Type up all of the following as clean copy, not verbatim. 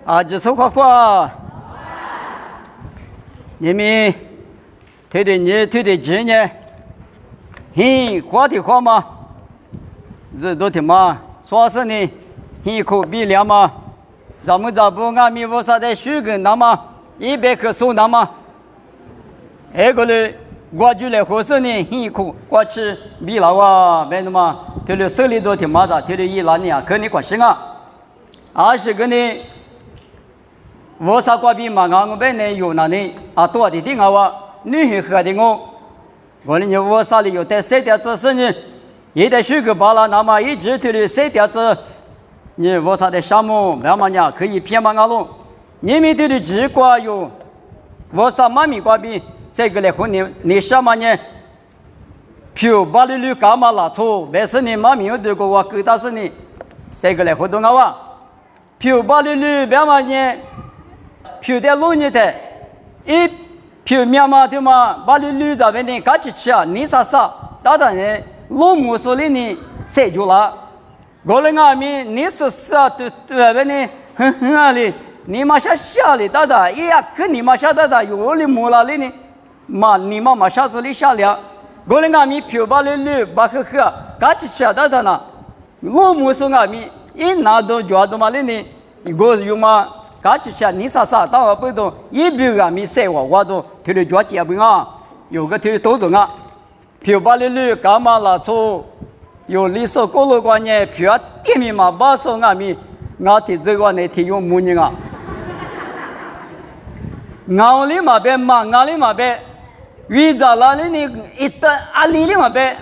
啊，这说话，你们推的你推的今年，花的花吗？这都挺嘛，说是呢，可比量嘛，咱们这不俺们为啥在树根那么100棵树那么，那个呢，我就来合适呢，可我吃比了哇，没那么，推的手里都挺嘛的，推的一拿呢，可你关心啊，20个呢。我啥瓜比嘛？我本来有那里啊，多的地方女孩喝的我的我啥里有带3点子是呢？也得水果包了，那么一直推的3点子，你我啥的项目慢慢呀可以偏嘛我喽。你们对的直瓜有，我啥妈咪瓜比这个来和你什么呢？票把你干嘛拉错？没事你妈咪有这个我给他是你，这个来活动啊？票把你干嘛呢？票在路里头，一票面嘛对嘛，把你绿在边的赶紧吃啊！你啥，当然路木手里呢塞住了，我的外面你是啥都边的啊哩，你妈下哩，当然也跟你妈下当然有的木了哩呢，嘛你妈下手里下了，我的外面票把你绿把喝，赶紧吃啊！当然啦，路木手外面一拿到抓到嘛哩呢，我有嘛。赶紧吃，你啥，当我不懂，100个米塞我都推的抓结不啊，有个推多种啊，票把你绿干嘛拉错，有历史过路观念，票店面嘛把手俺们，俺提这个呢提用木人啊，俺里嘛别嘛，俺里嘛别，为啥那里呢？一旦阿里嘛别，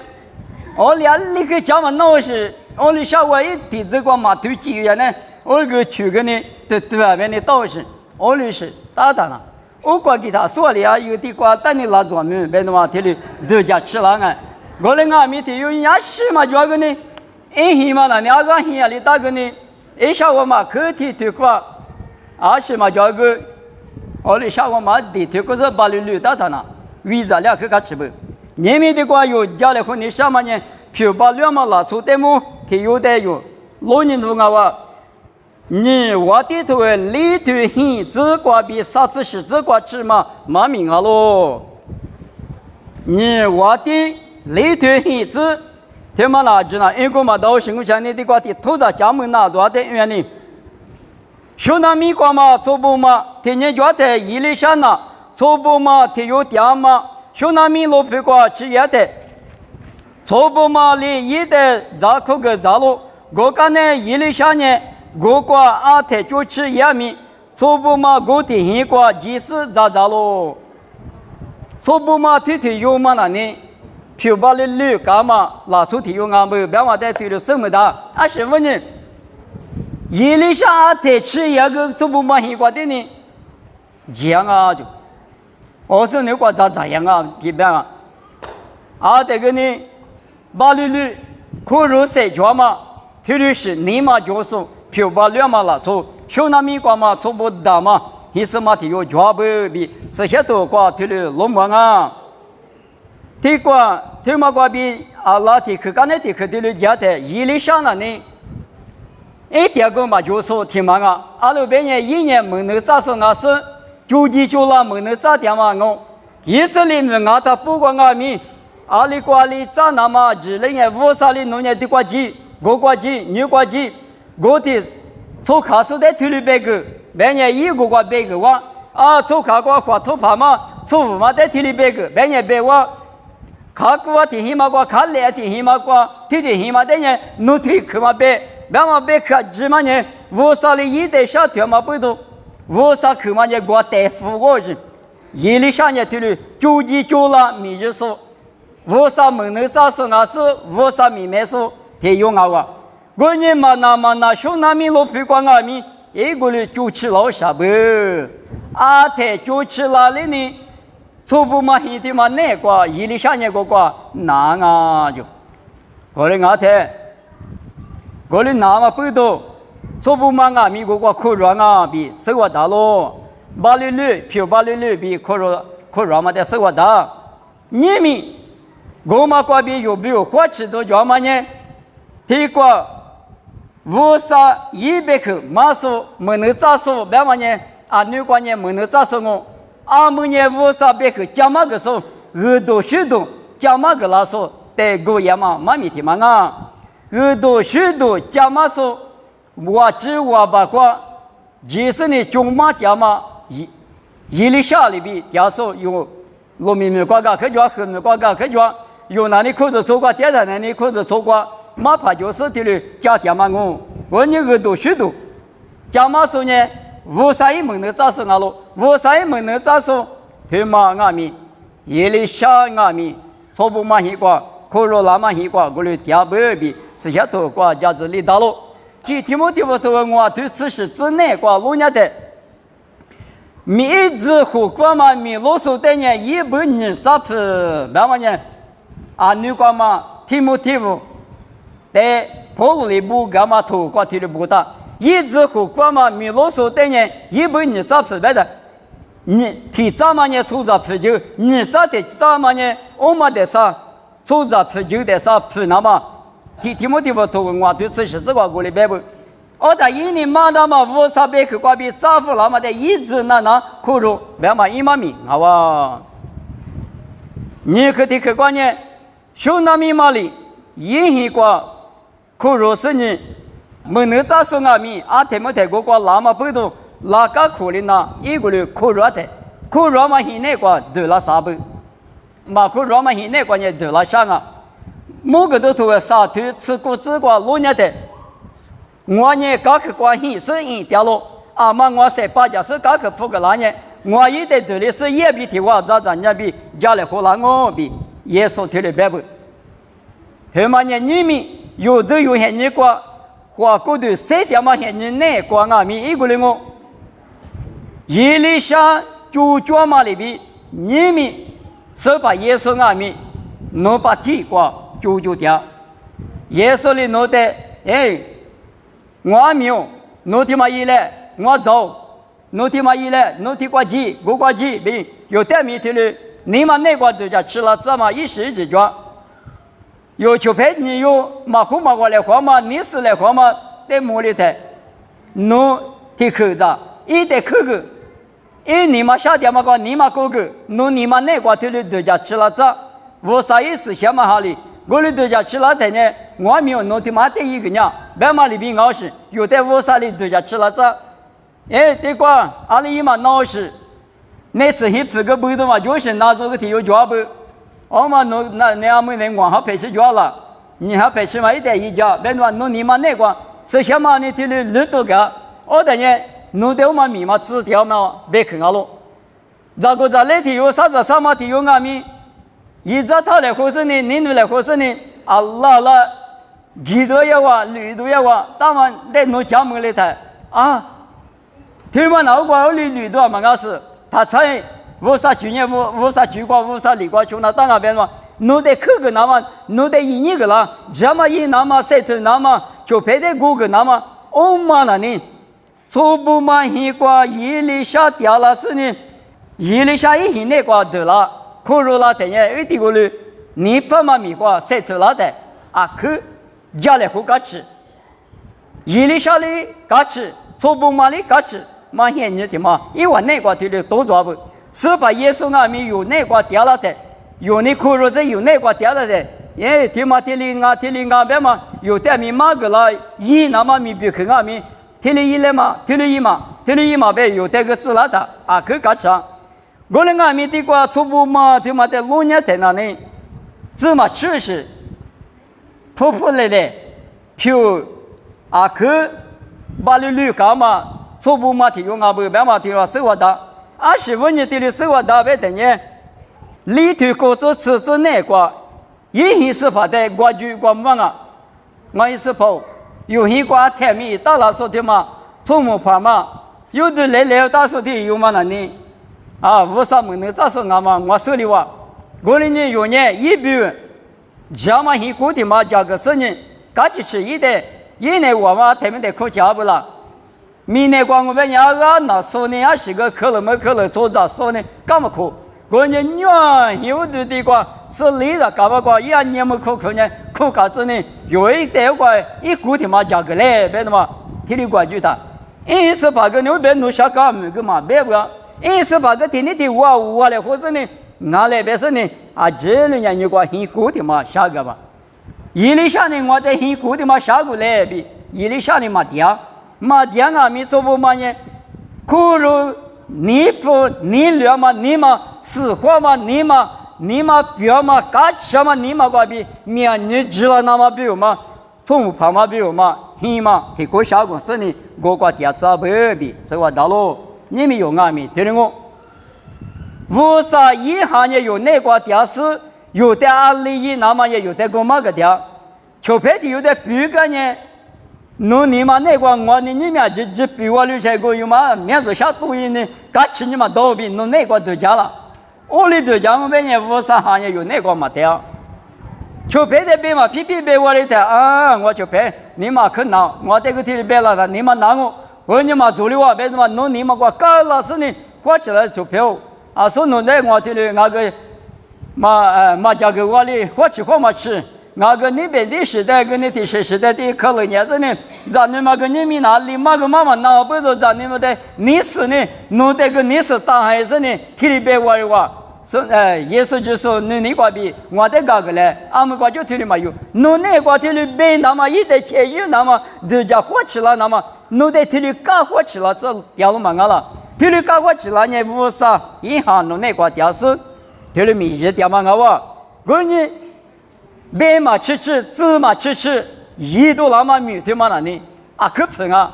我俩那个讲嘛闹是，我里下我一提这个嘛推几个呢？我个去个呢，对外面的道士，我律师打了。我管给他说了啊，有的瓜等你拉专门，别那么提的都家吃了啊。我的俺们提有人家吃嘛，这个呢，一嘛那两个人里打个呢，一下我嘛可提推瓜，20嘛这个，我的下我嘛的推个是把你打他呢，为啥俩去吃不？你们的瓜有家里和你什么呢？票把两嘛拉出的么？提有的有，老人都我。你我的头里头很只瓜比啥子是只瓜吃嘛马明啊喽！你我的里头很只，他妈那就那一个嘛到新疆的瓜的土着家门那多的原理，说那米瓜嘛做不嘛，天天觉得一里山那做不嘛，天有点嘛，说那米罗皮瓜吃也得，做不嘛里也得咋口个咋喽？我讲呢一里山呢。我瓜阿太就吃也米，错不嘛？我的黑瓜即使咋喽？错不嘛？推有嘛那呢？票把你绿干嘛？拿出提有俺们别话在推的什么的？啊什么呢？一里下阿太吃也个错不嘛？黑瓜的呢？这样啊就，我说你瓜咋样啊？这边啊，啊这个呢，把你绿可入谁家嘛？推的是你嘛就说。票把两嘛拉错，小那米瓜嘛错不大嘛，意思嘛提有抓不比这些多瓜提了龙王啊，提瓜提嘛瓜比阿拉提去干那提去提了家的一里上了呢，第二个嘛就说提嘛啊，阿拉边人1年没能咋说那是9了没能咋点嘛我，意思里面啊他不管阿米，阿里瓜里咋那么只能也5啥里农业的瓜鸡，我瓜鸡，你瓜鸡。我的从卡手在推里边个，别人一个瓜别个哇啊，从卡瓜花头爬嘛，从嘛在推里边个，别人别哇，卡瓜提起嘛瓜，卡来提起嘛瓜，提起嘛的人努推去嘛别嘛别去只嘛呢，我啥里一代小条嘛不懂，我啥去嘛呢瓜带富我人，一里下呢推里9了，米就说，我啥没能咋说那是我啥米没说，提用啊哇。我呢嘛那小那米罗皮瓜阿米，一个人就吃老下不，阿太就吃哪里呢？错不嘛一点嘛那瓜，一里下那个瓜难啊就，我的阿太，我的那嘛不多，错不嘛阿米个瓜可软啊比生活大咯，把你绿票把你绿比可软嘛的生活大，你们我嘛瓜比有没有花吃多少嘛呢？提瓜。5200口马数没能扎数，别嘛呢女关呢没能扎数我，么呢5200口加嘛个数，多许多加嘛个拉数，得过也嘛米提嘛啊，多许多加嘛数，我只我把过，即使你中马加嘛一里下里边加数有罗米米瓜个可叫和米瓜个可叫有哪里口子错过，第二哪里口子错过。马帕就是的了，加点嘛我你多许多，加嘛数呢，53门的扎数啊喽，53门的扎数，对嘛阿米，夜里下阿米，错不嘛西瓜，可罗拉嘛西瓜，我们第二比是下头瓜价值里大喽，几天么地方头我对此事之内瓜路年的，米子火锅嘛米罗数的呢，120那么呢，女瓜嘛提姆提姆。在普里布干嘛头挂提的不大，一直和干嘛米罗索的人120分别的，你提咋么呢？出咋啤酒？你咋的咋么呢？我们的啥？出咋啤酒的啥啤那么？提么地方头我对此事这个过来白不？我在一年马那么5300克瓜比咋付那么的一直那可如白嘛一码米好吧？你可得客观呢？修那米马里一黑瓜。可若是你没能扎数阿米，天没太过过那么不动，那个可怜呐，一个人可热的，可热嘛现在过得了3倍，嘛可热嘛现在过呢得了3啊，某个都头沙头吃过吃过老年的，我呢刚去关系是一掉落，嘛我是把家是刚去铺个那呢，我一得得的是也比提我咱家比家里和那我比也说提的白不，后嘛呢你们。有的有些人过，花过的3点嘛些人内过阿米一个人我，一里下就脚嘛里边，你们是把耶稣阿米，侬把提过就掉，耶稣里侬的我阿米哦，侬提嘛一来我走，侬提嘛一来侬提过几，我过几，别有点米提了，你们那个就叫吃了这么一时之脚。有球拍你有马虎马过来花嘛，你是来花嘛？在磨里头，侬提口子，一得口个，你嘛下点嘛个，你嘛哥哥，侬你嘛那个头里头家吃了这，我啥意思想嘛哈里，我里头家吃了的呢，我没有侬的嘛得一个人，白嘛里边熬是，有的我啥里头家吃了这，这个阿里嘛闹事，那次一풀个不动嘛，就是拿着个体有脚不。嘛，那阿们人往下陪吃脚了，你还陪吃嘛一点一家，别说侬你嘛那个，是什么你提了绿豆个，等于侬对我们米嘛指条嘛别看了，这个在那天有啥子什么提有阿米，一直他来合适呢，你来合适呢，Allah了，几多要哇，绿豆要哇，当然在侬家门里头听嘛那个绿豆嘛个是，他才。无啥去年无啥去过无啥离过去那当然别嘛，侬得口个那么，侬得一年个啦，这么一那么晒头那么，就配得过个那么，嘛那呢，初步嘛一过一里下掉了是呢，一里下一那个得了，可如那等于一点个了，你不嘛米过晒头了的，去家里好嘎吃，一里下里嘎吃，初步嘛里嘎吃，嘛现你的嘛，因为那个对的多抓不。是把耶稣阿米有那个掉了的，有你可如这有那个掉了的，提嘛提里别嘛，有的米马个啦，那么米别看阿米，提里一来嘛，提里一嘛别有这个字了的，去干啥？我们阿米的个初步嘛，提嘛在路年在那里，芝麻吃是，普来的，就去把绿干嘛，初步嘛提用不别嘛提了生活的。15年的生活大白等于里头过着吃着那个，一是怕的国剧国门啊，我也是跑，有一个台米到了说的嘛，从没怕嘛，有的来到说的有嘛那呢，无啥门的咋说俺嘛，我手里话，我的呢有年一笔，家嘛一个的嘛价格10年，赶紧吃一点，一年我嘛他们得扣家不了。明年光我们家那说呢，是个可乐没可乐做着说呢，干嘛苦？我呢女有的地方是你的干嘛个？一年没可呢，可干子呢？有一点个一股的嘛价格嘞，别的嘛，体力关注他。18个牛别弄下干么个嘛，别个18个天天的我来或者呢，拿来别是呢，这里人有个很股的嘛下个吧。伊里下呢，我在很股的嘛下个来比，伊里下呢嘛点啊，咪做不嘛呢？可如你不你了嘛，你嘛死活嘛，你嘛表嘛，干什么你嘛个比面你知了那么表嘛，从旁嘛表嘛，你嘛给个下个是呢，我个点子不比，是我道路，你们有阿米对了我。为啥一行业有那个点是？有的案例那么也有的个嘛个点，就别的有的比个呢，侬你嘛那个我呢你们就比我留下个有嘛，面子下多一呢，干起你嘛倒比侬那个都讲了，我里都讲我们也为啥行业有那个嘛点，就别的比嘛批别我里的我就别你嘛可拿，我这个天里别了的，你嘛拿我你嘛做的话别什么，侬你嘛我干了是呢，过起来就票说侬在我这里那个。嘛家给我哩，我吃嘛吃，那个那边的时代跟你的时代的可能也是呢，咱们嘛跟你们那里嘛个妈妈那不是咱们的，你是呢，弄这个你是当还是呢？体里边玩的话，是也是就说你那个比我的那个嘞，俺们个就体里嘛有，弄那个体里边那么一代钱有那么，人家火起了那么，弄在体里干火起了，这掉了嘛了，体里干火起了呢，为啥银行弄那个掉是？这里米日点嘛我你白嘛吃，芝麻吃，一度那么米对嘛那呢？可不啊！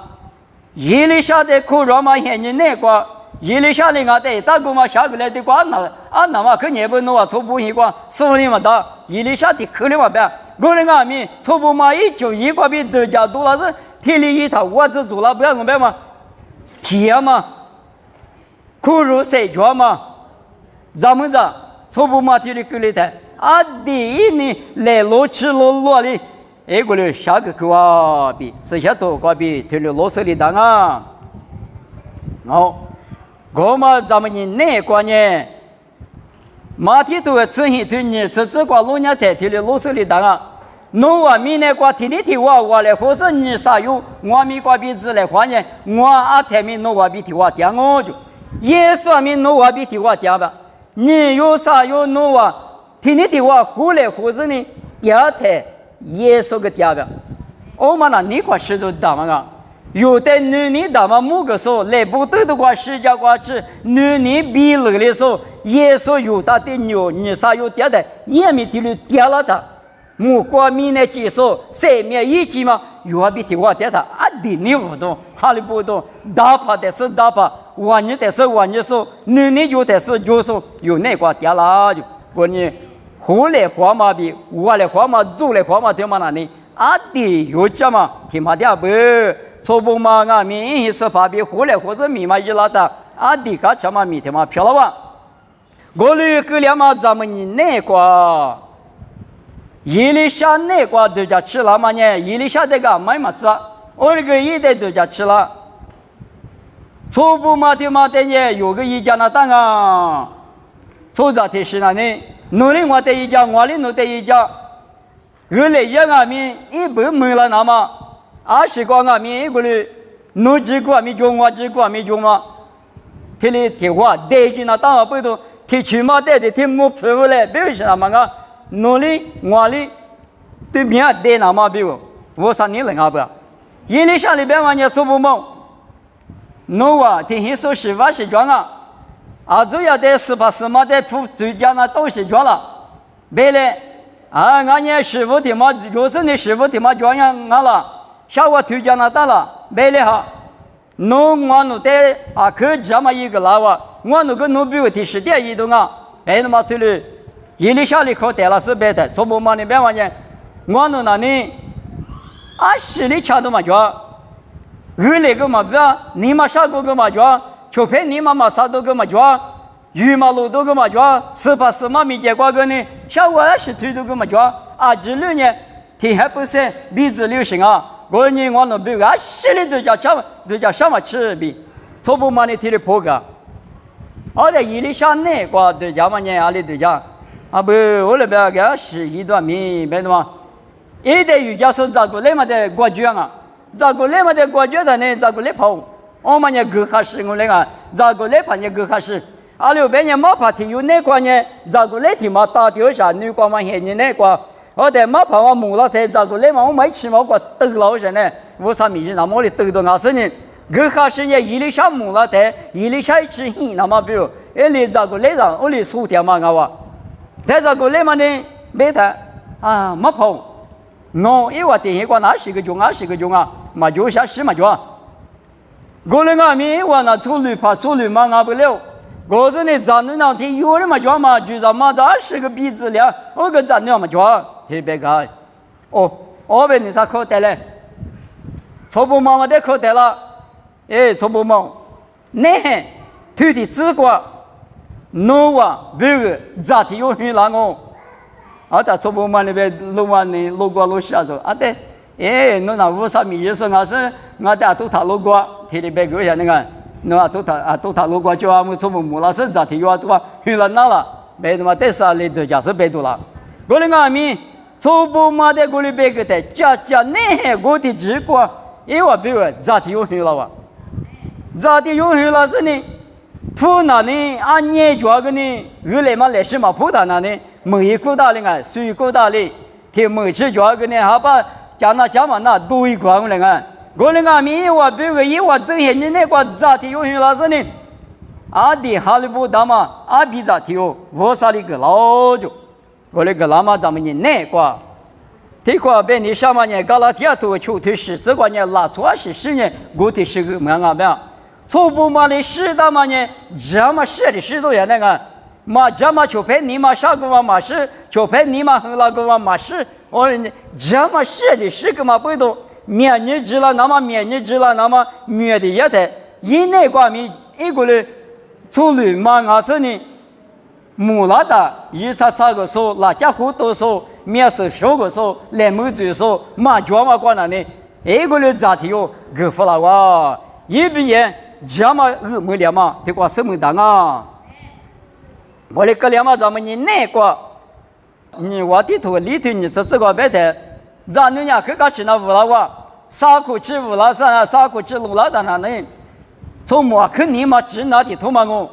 一里下的苦肉嘛，现你那个一里下的的大哥嘛下过来的瓜那么可也不弄初步一个手里嘛的，一里下的苦里嘛别，我的米初步嘛一个比德家多了是体力一套，我只做了不要我别嘛，甜嘛，苦肉塞脚嘛，咱们这。初步嘛，体力够了的，第一呢，来落的，个嘞下个个比，剩下多个比体力落手里当啊。我嘛咱们人那个呢，马蹄都吃很多呢，吃个老年代体力落手里当啊。侬话米那个体力体我来，或是你啥有，我米个比子来换呢，我台面侬话比体我点我就，也说明侬话比体我点吧。你有啥有弄啊？听你的话，后来或者呢，第二天也是个第二个。我们那你块石头大嘛？有的女大嘛，某个时候来不得的话，世界话是女比那的时候，也是有他的牛，你啥有点的，也没地里跌了的。木瓜米呢技术，三面一起嘛，有比的话跌的，你不懂，哈利不懂，打怕的是打怕。晚年的时候，你有的时候就是有那个掉了就，我呢，后来花嘛比我来花嘛，做来花嘛对嘛那里，的有这嘛，听嘛的不，初步嘛米是发比后来或者米嘛一拉的，的个什么米听嘛漂了哇，我哩个了嘛咱们你那个，伊里下那个都叫吃了嘛呢，伊里下这个买嘛子，我那个一代都叫吃了。初步嘛的呢，有个一家那当啊，初早的是那呢，努力我的一家，我的努的一家，原来一米一百没了那么，20个米一个哩，努几个米种我几个米种嘛，这里提话带进那当啊不都提起码带的提木皮回来，比如什么个努力我哩，对面带那么比如，我啥你能啊不？一里下里边嘛，你初步嘛。侬啊，听人说18是装主要的18嘛的铺最佳那都是装了，别嘞俺家师傅的嘛，就是你师傅的嘛装样了，下我推荐那到了，别嘞哈，侬我弄的可这么一个拉哇，我那个弄比我的10点移动别那么推了，一里下里口带了是别的，从不嘛你别玩意，我弄那里10里差都嘛装。原来个嘛不要，你嘛下个嘛叫，就陪你嘛啥都个嘛叫，鱼嘛路都个嘛叫，18嘛没结果个呢，下我是推都个嘛叫，这6年天还不是鼻子流行我呢我能比10里都叫什么吃比，初步嘛你提的破个，而且一里下那个都叫嘛呢，里都叫，啊不，我那边个是一段米，别的嘛，一代瑜伽说咋个来嘛的国脚啊，咋个来嘛的国脚的呢？咋个来跑？我们也各哈是我那个，咋个来跑也各哈是。阿六边也没跑体有那块呢，咋个来体嘛打掉啥？女光嘛现你那块，我在没跑嘛木了台，咋个来嘛我没吃嘛我抖了人呢，我啥米那么的抖到俺身呢？各哈是也一里下木了台，一里下吃黑那么比如，一里咋个来上，我里薯条嘛我话。但是过来嘛呢，没他啊，没跑。我因为电线管哪是个钟啊，是个钟啊，嘛就下是嘛就啊。过来我们我那处理怕处理嘛俺不了。我这里咱那天有人嘛就嘛，就让嘛这是个鼻子了，我个咱那嘛就特别高。哦，我们你啥口袋嘞？初步妈妈的口袋了，哎，初步妈，那头的紫瓜。侬话别个咋地有人拉我？啊，他初步嘛那边路完呢，路过路下走啊对，哎，侬那五啥米意思？我是我在都他路过，提的别个下那个，侬啊都他路过就啊，我初步木老师咋地有啊都话去了哪了？别的嘛，但是啊，里头假是别多了。过来我们初步嘛的过来别个的，家那我的结果，因为别个咋地有人了哇？咋地有人了是呢？普那呢？俺年家个呢？原来嘛来是嘛普大那呢？没够大的啊，水够大的，听没吃家个呢？还把讲嘛那多一块个啊！我那个米我别个一我这些年那个咋地有人了是呢？阿弟哈利波特嘛，阿比咋地有？我啥的个老就，我那个老嘛咱们呢那个，这个别你什么呢？搞了第二头球头是这个呢拉错是10年，我的是个蛮啊蛮。初步嘛的适当嘛呢，这么适的适度也那个，嘛这么就陪你嘛上个嘛嘛是，就陪你嘛很那个嘛嘛是，我呢这么适的适个嘛不懂，面你知了那么面你知了那么面的也得，因那个米一个人处理嘛俺是呢，木拉的一啥个说，那家伙都说面是少个说，来没最说嘛脚嘛过那呢，一个人咋提哟，够服了哇，一毕业。这么没了嘛？这个什么当啊？我的个了嘛，咱们你那个，你我的头里头你是这个白的，咱人家去搞去那乌拉哇，啥苦吃乌拉山，啥苦吃乌拉的那呢？从莫肯你嘛只拿的头嘛我，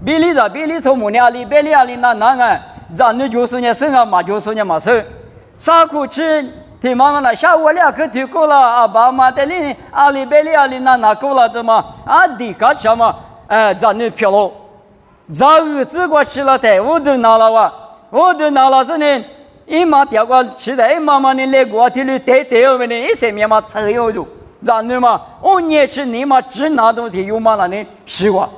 比例从木娘里别里里那个，咱人就是你身上嘛就是你嘛身，啥苦吃。听妈妈那下午俩可听过了，阿爸妈的哩，阿里贝里阿里那过了的嘛，阿弟干什么？咱女漂了，咱日子过去了的，我都拿了哇，我都拿了是呢，一马掉过去的，妈妈你来过的哩，对我们呢，一些面嘛才有就，咱女嘛，我也是你嘛只拿东西有嘛那呢，是哇，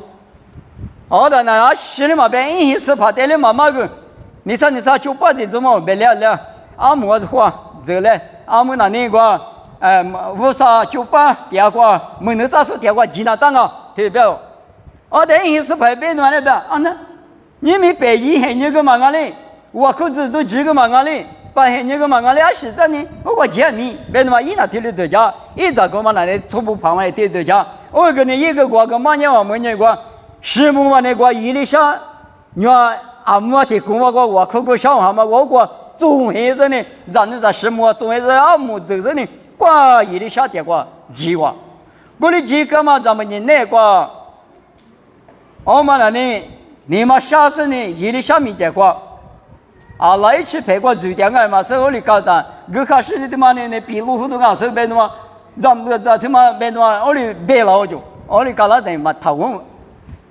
好的那啊是的嘛，别一时怕的哩妈妈个，你说就把的怎么别了，阿么子话。这嘞，俺们那个，五啥98第二个，没能咋说第二个济南党啊，对不对？我等于是排别那边，啊那，你们北京还那个嘛个嘞，我口子都几个嘛个嘞，把还那个嘛个嘞，是的呢，我见面，别的嘛一那天的对家，一早个嘛那里初步旁边对家，我跟你一个国个嘛年我们那个，10亩嘛那个一里下，你看俺们的公我口个上哈嘛我个。总还是呢，咱们在什么？总还是阿木就是呢，挂一里下跌挂几挂，我的几个嘛，咱们呢那个，我们那呢，你们下次呢一里下面跌挂，啊，来一起陪过最点个嘛，是我的搞的，我开始的嘛呢，比路虎都讲是别的嘛，咱们这他妈别的嘛，我的别老就，我的搞了等嘛讨论，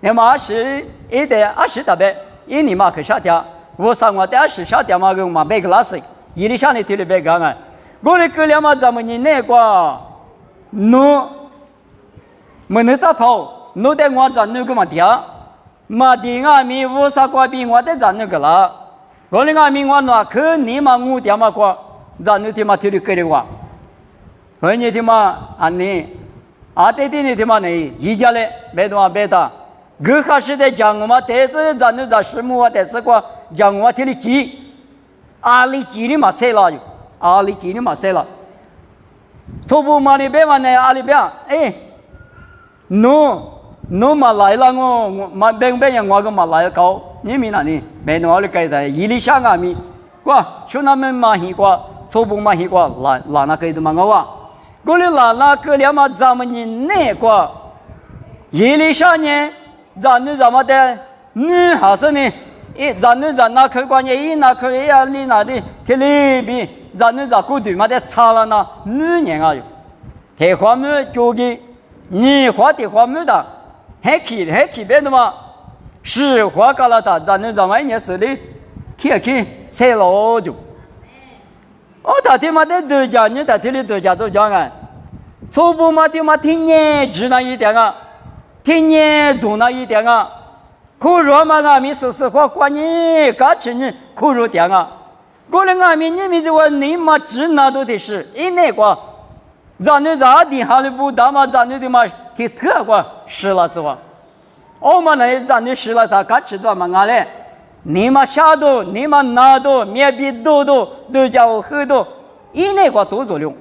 你嘛是一点20大别，一年嘛去下跌。我上我当时下点嘛个嘛别个拉死，一里下你提了别个啊，我的哥俩嘛咱们你那个，侬没能咋跑，侬在我咱那个嘛掉，嘛的俺们我啥个比我在咱那个啦，我的俺们我那可你嘛我掉嘛个，咱那天嘛提了个的话，和你天嘛安尼，阿爹爹你天嘛呢，一家嘞别的嘛别的，我开始在讲我嘛，但是咱那10亩但是个。讲我听的急，阿里急的嘛塞了就，阿里急的嘛塞了。初步嘛你别嘛呢阿里边，侬嘛来了我嘛别人我个嘛来搞，你们那里没那么该的，伊里香阿米，过说他们马西过，初步马西过，拉那该的嘛我，过了拉那个了嘛，咱们你那过，伊里香呢，咱们的女还是呢？咱那可关键，那可呀，你那的，这里边咱古对嘛的差了那女人啊，台花木就给你花的花木的，还去别的嘛，是花干了的，咱们一年是的，去塞了就。他他妈的都讲，你他听的都讲啊，初步嘛的嘛听年知那一点啊，听年做那一点啊。苦肉嘛，俺们说实话，你干吃你苦肉点啊！过了俺们你们就话你嘛只拿到的是，因那个，咱那咋的哈里不大嘛，咱那的嘛给特个吃了是吧？我们那咱那吃了他干吃多嘛俺嘞，你嘛下多，你嘛拿多，面比多都叫我喝多，因那个多作用。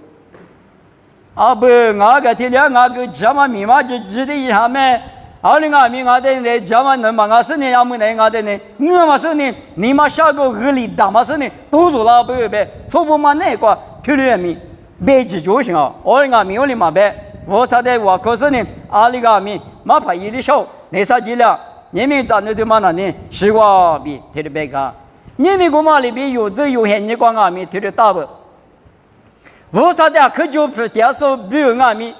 啊不，俺个天亮俺个这么密码就记得一下没？俺们俺的呢，这么能嘛？俺是呢，俺们呢，俺的呢，我嘛是呢，你嘛下个恶力大嘛是呢，都做了不呗？错不嘛那个漂亮米，别记就行啊。俺们有的嘛呗，我啥的我可是呢，俺们嘛怕一的少，那啥子了？你们咱那的嘛那呢，西瓜比贴的别个，你们个嘛里边有这有些你光俺们贴的大不？我啥的可就是点数比俺们。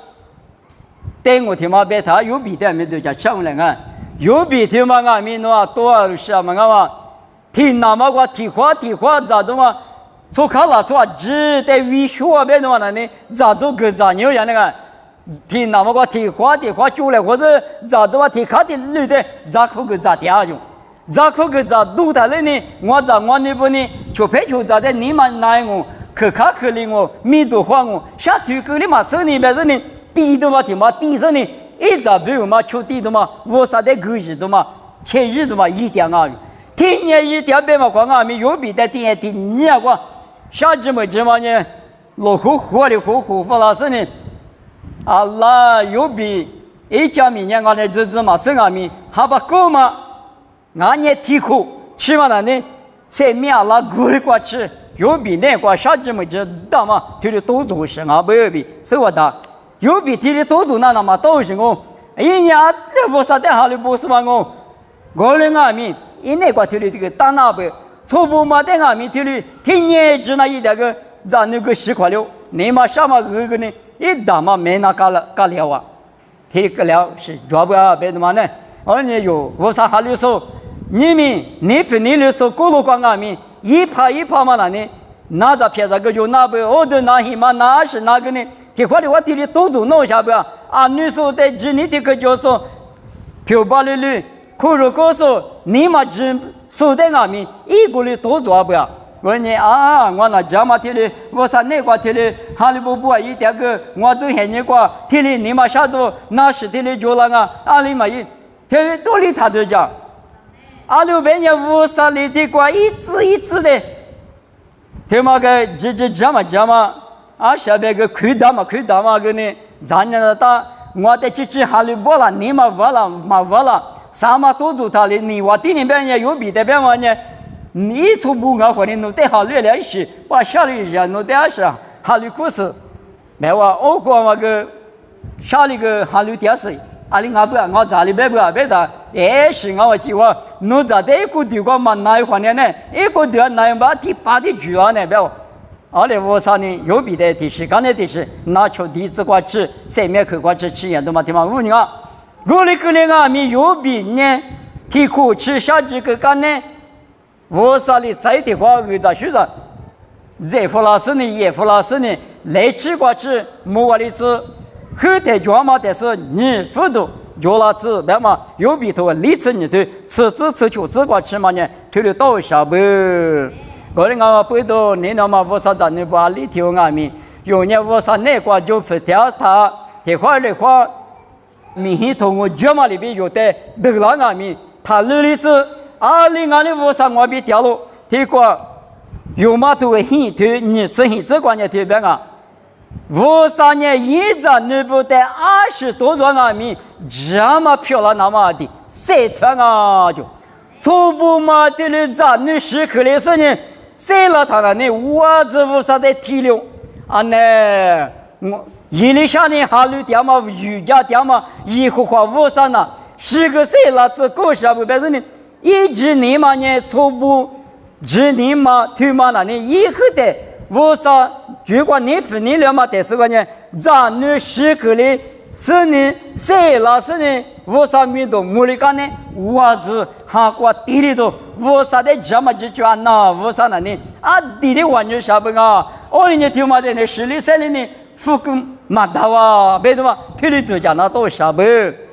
对我听嘛，别他有比的没得讲上来啊，有比的嘛，俺们那多少是啊嘛，俺嘛听那么个提话咋的嘛，做卡拉做只在维修啊，别的嘛那呢，咋都个咋牛样那个，听那么个提话出来，或者咋的嘛提卡的女的，咋可个咋掉就，咋可个咋都他了呢？我那不呢，就陪就咋的，你们来我，可卡可怜我，米都花我，下腿够你嘛手里边是呢。地的嘛，地嘛，地上呢，一直比如嘛，出地的嘛，我啥的狗日的嘛，切日的嘛，一点啊，天年一点别嘛，光俺们有比的天你啊光，啥子么子嘛呢？老活的活法老师呢，啊啦有比一家明年俺的日子嘛，是俺们还不够嘛？俺也提苦，起码呢，在面拉过来过去，有比那个啥子么子大嘛，就是都做事啊，不有比，是我的。有比提的多做那嘛都行哦，一年那我啥的哈里不是嘛我的俺们一那个提的这个大那不，初步嘛的俺们提的天年只那一点个咱那个习惯了，你嘛什么个呢？一打嘛没那干了啊，提个了是抓不啊别的嘛呢？而且有我啥哈里说，你的说过路光俺们一趴嘛那呢，那咋撇这个就那不，我的那些嘛那是那个呢？提话的话提的都做弄下不啊？你说的只你这个就说，漂白的苦肉高说你嘛只说的俺们一个的都做不我你啊，我那这么提的，我说那个提的，哈利不啊一点个，我就喊你个提的你嘛啥都那是提的就那个，阿里嘛一提的多里他都讲，阿里边人无啥里的个一字的，提嘛个这么。啊，下边个亏大嘛个呢？咱那打我的这哈里不了，你嘛不了，啥嘛都做他的，你我地里边也有比的边嘛呢？你从不俺和你弄得好来是，把下里人弄得是哈里故事，没话我和那个下里个哈里电视，阿里俺不我家里边不的，是我计划弄咋的一个地方嘛哪一环呢？一个地方哪把第八的主要呢？别。而且我啥呢？有比的地是，刚才地是拿出地址过去，上面去过去吃盐的嘛，对吗？我讲，我的个人啊，没有比呢，提苦吃下这个干呢，我啥的在的话，我咋说着？热乎老师呢，热乎老师呢，来吃过去，没我的字，后台脚嘛的是你辅导脚了字，对吗？有比头立吃你的，吃就吃过去嘛呢，推的到下不？个人俺不多，你那么我啥子你把里头俺们，有年我啥那个就不调他，的话，米头我脚嘛里边有的得了俺们，他日子阿里俺的我啥我比掉了，这个有嘛都会很头，你这关键特别啊，我啥呢？一张你不得20多张俺们，这么漂亮那么的，谁穿啊就。初步嘛的了咱女时刻的时呢，谁了他那呢？我这无啥的体力啊呢？我一里下呢哈律点嘛瑜伽点嘛，一会话无啥呢？是个谁了？这个啥不白是呢？一直你嘛呢？初步只你嘛推嘛那呢？以后的无啥，如果你不你了嘛，但是个呢，咱女时刻的。是呢，谁老是呢？无啥运动，木里干呢？我子韩国地里头，无啥的这么就转呐？无啥呢？呢啊，地里完全啥不啊？我人家听嘛的呢，十里三里呢，富贵马大哇，别的嘛，地里头讲那都啥不？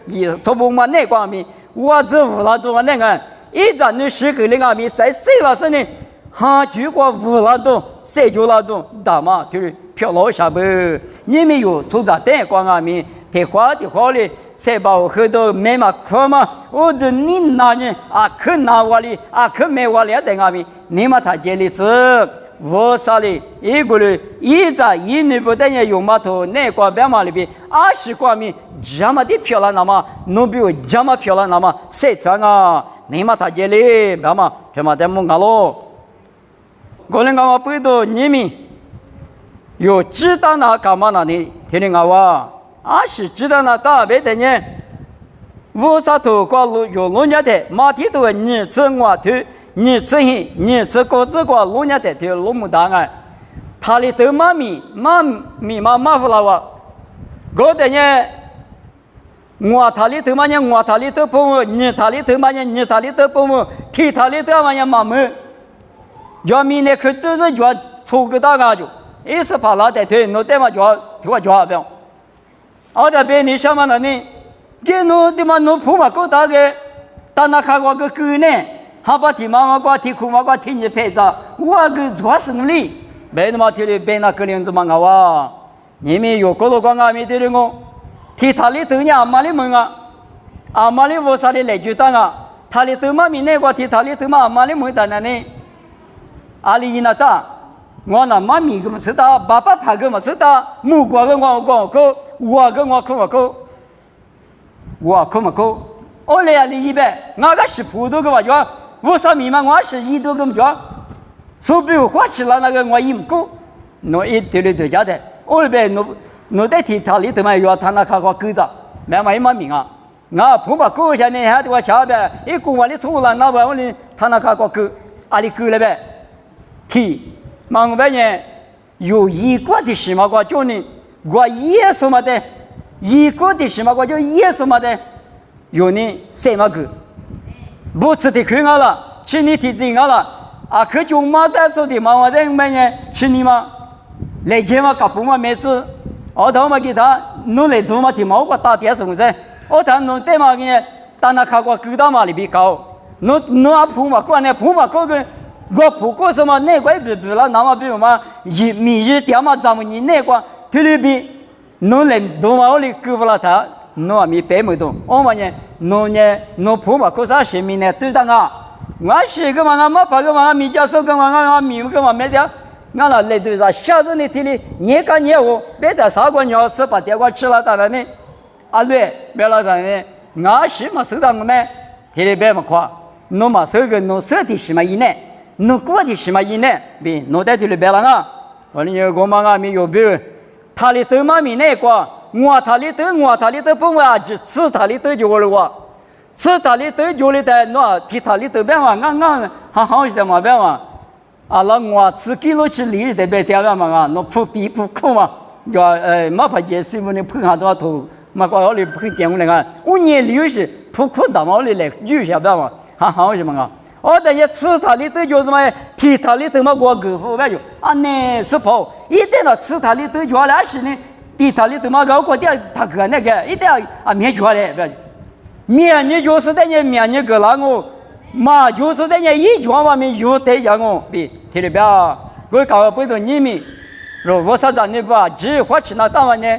也做不嘛那光明，我子无拉多那个，一咱女时刻的阿米，在谁老是呢？哈，如果无拉多，谁就拉多，大嘛就是漂老啥不？你们有做啥的光阿米？提花的花哩，谁把我喝到没嘛喝嘛？我的你那人啊，可拿我哩啊，可没我哩在阿米，你嘛他这里是我啥哩？一个哩，一在一年不等于用嘛头，那光别嘛里边20光米，这么的漂亮那么，侬比我这么漂亮那么，谁穿啊？你嘛他这里别嘛，这么的么个咯？我们讲不到你们有知道那干嘛那呢？听听我。是知道那大别的呢，无啥头瓜路有路家的，马蹄头你吃我头，你吃黑，你吃高子瓜路家的就路木大啊，他里头妈咪不拉哇，我的呢，我他里头嘛呢，我他里头不我，你他里头嘛呢，你他里头不我，他他里头嘛呢妈们，要明年可都是要抽个大干就，一是怕老的腿，侬对嘛就我不要。我这边你什么呢？你给侬的嘛，侬铺嘛够大个，但那看我个狗呢，还把提妈妈挂提裤妈挂提你配着，我个做什么哩？没那么提的，别那个人都嘛好啊！你们有高头光阿弥的人哦，提他里头呢阿妈里问啊，阿妈里我啥的来就当啊，他里头嘛咪那个提他里头嘛阿妈里问他那呢，阿里那大。我那妈咪个么是的，爸爸拍个么是的，木瓜个我个我可么可，我来里一百，我个是普通个嘛叫，我啥米嘛我是一多个么叫，所以花起来那个我一够，侬一对对对家的，我那边侬在提他里头嘛要他那看个狗子，没嘛一毛命啊，我普嘛狗下呢还得我下边，一公完的出来那边我呢他那看个狗，阿里狗了呗，提。忙半年有一个的什么个叫呢？我耶稣嘛的，一个的什么个叫耶稣嘛的，有呢什么个？不吃的亏我了，吃你的真我了，啊可就没得说的嘛，我的半年吃你嘛，来钱嘛搞不嘛没子，我头嘛给他弄来多嘛的嘛我打点什么噻？我他弄对嘛个，但那看过狗大嘛里边搞，弄啊铺嘛过呢铺嘛过个。我不过什么那块不了，那么比如嘛，明日点嘛咱们你那块特别比，侬来多嘛我哩够不了他，侬没白没动，我嘛呢，侬铺嘛过啥事情呢？对的啊，我是个嘛，我没把个嘛，米家手个嘛，我米个嘛没掉，我那来对啥？下次你听哩，你干你我，别的啥个鸟是把电话吃了当然呢，啊对，别了当然呢，我是嘛手当我们，听哩别么夸，侬嘛手个侬手的什么以内。侬过的什么意呢？比侬在这里别了啊！我哩有个嘛阿弥有别，他里头嘛咪那个，我他里头不我就吃他里头就我了哇，吃他里头就里头，喏提他里头别嘛，俺好些嘛别嘛，啊那我吃几路去里头别掉了嘛啊，侬不比不苦嘛，叫没法解释么？你碰下多头，嘛个我哩碰点我来看，我年里有些不苦的嘛，我哩来有些别嘛，好些嘛啊。我等下吃它里头叫什么？提它里头嘛，我狗夫不就啊？那是跑，一定要吃它里头叫来是呢，提它里头嘛，我点他哥那个一定要啊面叫来不？面你就是在你面你个那我，嘛就是在你一叫嘛面有得讲我，别听得表？我搞不懂你们，如果啥子你不只花钱那当完呢？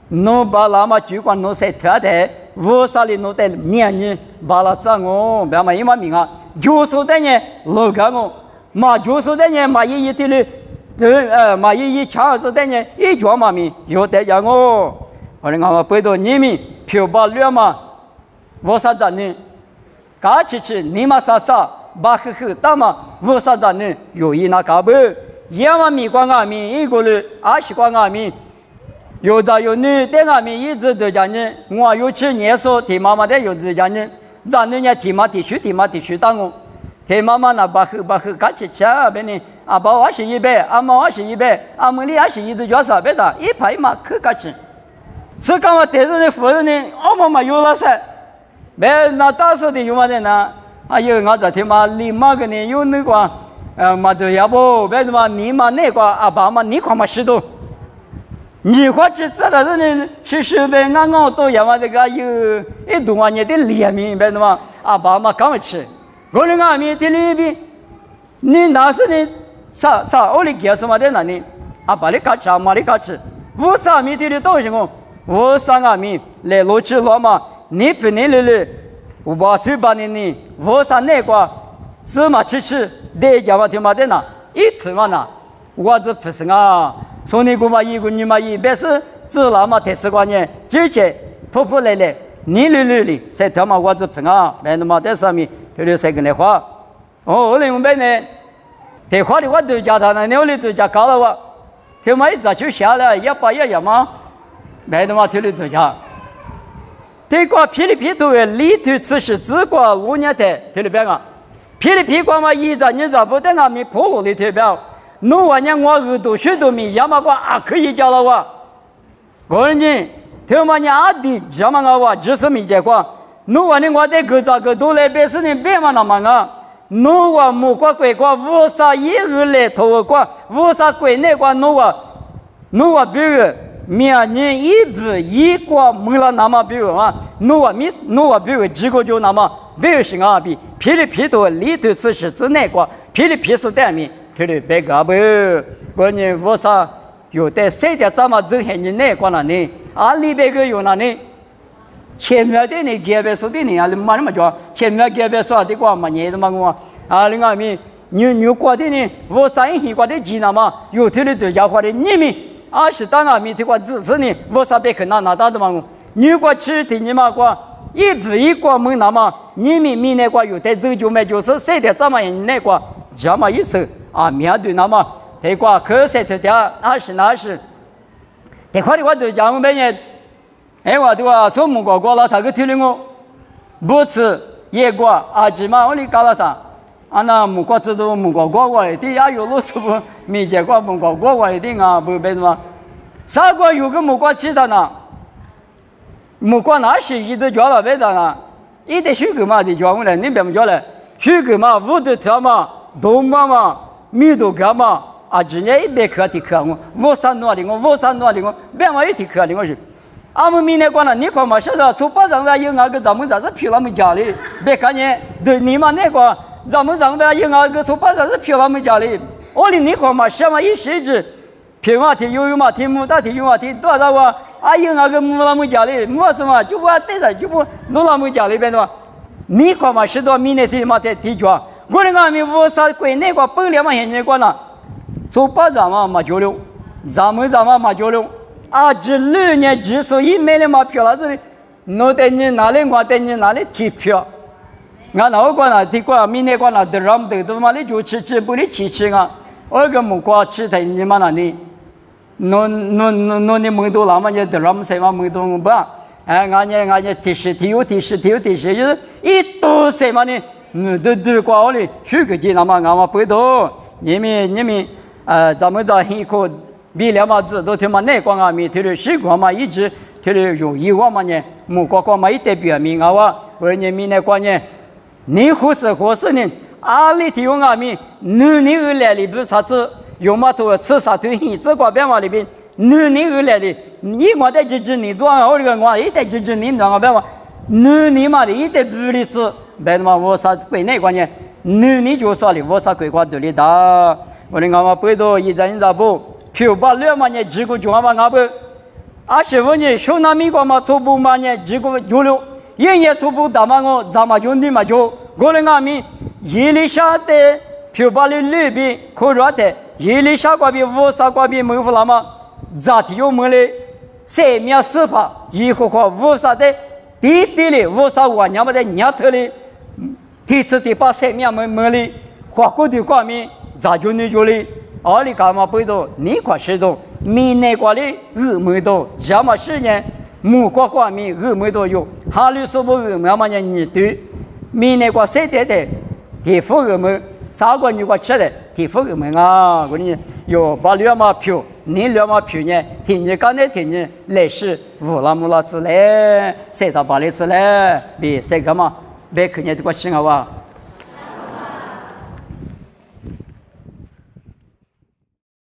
侬把那么主管侬谁特的，我啥里侬得面你把那脏我，别嘛一毛命啊！就是在呢，老干我，嘛就是在呢，嘛一的嘞，嘛一抢是在呢，一叫嘛咪有得讲我，我们不懂你们票把了嘛，我啥子呢？嘎起起尼玛啥啥巴呵呵大嘛无啥子呢有一那嘎不也嘛米光阿米一个人20光阿米有在有女的阿米一直都讲呢我有去年说替妈妈的有这讲呢咱人家替妈替去当我替妈妈那巴呵嘎起起啊别呢阿爸2100阿妈2100阿姆里21的叫啥别的一排嘛可嘎起是干嘛带着的夫人呢我妈有了噻别那大手的有嘛的呢啊有我在替妈立马个呢有那个嘛都要不别的嘛你嘛那个阿爸嘛你看嘛是都你花去这的人呢是呗俺都要嘛这个有一多万年的脸面别的嘛阿爸嘛刚吃我人阿米的里边你那是呢啥我的干什么的那呢阿爸的卡吃阿妈的卡吃我啥米的都是我上阿米来罗吃罗嘛你不你来我把水把你我上那个芝麻吃得叫嘛听嘛的那一分嘛那我这不是啊说你姑妈一个女嘛一别是知道嘛特殊观念直接扑来你里才他妈我这分啊别那么在上面就是谁跟你花我另外呢te khwali wa du ja da na ne oli du ja ka la wa te mai za chu sha la ya pa ya ma mai de ma te li du ja te kwa pi li pi tu li tu ci shi zi kwa lu nia te te li bian a pi li pi kwa ma yi za ni za bu de na mi po lu li te biao nu wa nia wa gu du shu du mi ya ma kwa a ke yi ja la wa go ni te ma nia a di ja ma ga wa ji shi mi je kwa nu wa ni wa de ge za ge du le be shi ni be ma na ma ga努我木瓜鬼瓜无啥一个来头瓜无啥鬼那瓜努我比如明年一不一瓜没了那么比如啊努我比如几个就那么比如是啊比皮里皮多里头吃是指那瓜皮里皮是带面皮里别个不过你无啥有的谁的怎么走很你那瓜那呢啊里边个有那呢前面的你改变说的你啊，你妈那么讲，前面改变说的话嘛，你的嘛我啊，另外面你过的呢，我上一过的技能嘛，有的的对家伙的你们啊是当然面的话支持呢，我啥别可拿大的嘛我，你过去的你嘛过，一步一过门那么，你们明那个有的走就买就是谁的怎么样那个，这么一说啊，面对那么那个可谁的家那是，这块的话对家我们也。我对吧？说木瓜瓜了，他个听了我，不吃野瓜啊，芝麻我哩搞了他，那木瓜知道木瓜瓜过来的，也有老师傅没见过木瓜瓜过来的啊，不别的嘛。啥瓜有个木瓜吃的呢？木瓜那是一都叫了别的呢，一得水果嘛的叫我来，你别么叫来，水果嘛，五的条嘛，豆嘛，米豆干嘛，啊，今年一百克的克我三多的我，别嘛一提克的我是。俺们明年过了，你看嘛，现在从巴掌上有那个咱们这是骗他们家里，别看见对你们那个咱们上边有那个从巴掌是骗他们家里。我的你看嘛，什么一设置，骗嘛提有嘛提木大提有嘛提多少个啊有那个木他们家里，木什么就不对着就不弄他们家里边的嘛。你看嘛，是多明年提嘛提抓，我的俺们五啥归那个本来嘛现在过了，从巴掌嘛交流，咱们嘛交流。啊，这2年之所以买了嘛票了，这里，我带你哪里，我带你哪里提票，俺那个那提过，明年过那得让得嘛哩就吃不哩吃啊，我个木瓜吃的你嘛那里，你门多了嘛也得让谁嘛门多不？俺也提示，就是一多谁嘛呢？都过我哩，许个钱那么俺嘛不多，你们咱们这一个。米两码子都他妈那光啊米，他的水果嘛一直他的有一万嘛呢，木瓜嘛一代表米啊哇，我呢米那光呢，你合适呢，阿里提用啊米，你而来里边啥子，有嘛头吃啥东西，这个边嘛里边，你而来的，你我在支持你做啊，我这个我一代支持你做啊边嘛，你嘛的一代不离是，边嘛我啥归那光呢，你就说的我啥归瓜独立的，我的我嘛不多一阵子不。票把2万年几个就俺们不，25年说那米个嘛，初步嘛年几个有了，也初步大嘛我咱们就你嘛就，我的俺们一里下的票把的2笔可热的，一里下过比50过比没有了嘛，咋的有么嘞？3面4法，一和50的，滴滴的50万年嘛的年头嘞，第次第八生命门里，花果的瓜米，杂就你就里，奥里干嘛背到你块石头，米内瓜里二没到，什么时间木瓜米二没到有，哈里说不二没嘛你对，米内瓜谁的，地府二没，啥个你瓜吃的，地府二没啊，我你有把2毛票，你2毛票呢，听你刚才听你来是乌拉木拉之类，谁到巴里之类，比谁干嘛？别看见这个信号啊！